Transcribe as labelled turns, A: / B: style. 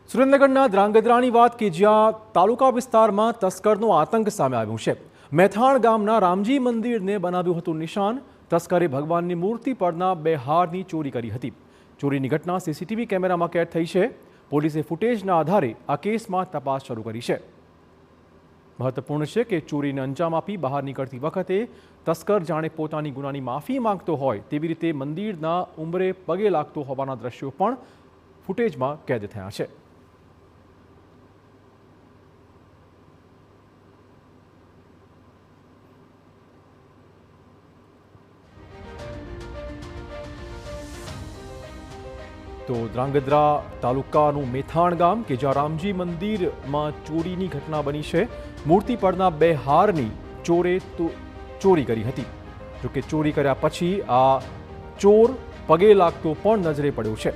A: સુરેન્દ્રનગરના ધ્રાંગધ્રાની વાત કે જ્યાં તાલુકા વિસ્તારમાં તસ્કરનો આતંક સામે આવ્યો છે। મેથાણ ગામના રામજી મંદિરને બનાવ્યું હતું નિશાન। તસ્કરે ભગવાનની મૂર્તિ પરના બે હારની ચોરી કરી હતી। ચોરીની ઘટના સીસીટીવી કેમેરામાં કેદ થઈ છે। પોલીસે ફૂટેજના આધારે આ કેસમાં તપાસ શરૂ કરી છે। મહત્વપૂર્ણ છે કે ચોરીને અંજામ આપી બહાર નીકળતી વખતે તસ્કર જાણે પોતાની ગુનાની માફી માંગતો હોય તેવી રીતે મંદિરના ઉંબરે પગે લાગતો હોવાના દ્રશ્યો પણ ફૂટેજમાં કેદ થયા છે। તો ધ્રાંગધ્રા તાલુકાનું મેથાણ ગામ કે જ્યાં રામજી મંદિરમાં ચોરીની ઘટના બની છે। મૂર્તિ પરના બે હારની ચોરે ચોરી કરી હતી। જોકે ચોરી કર્યા પછી આ ચોર પગે લાગતો પણ નજરે પડ્યો છે।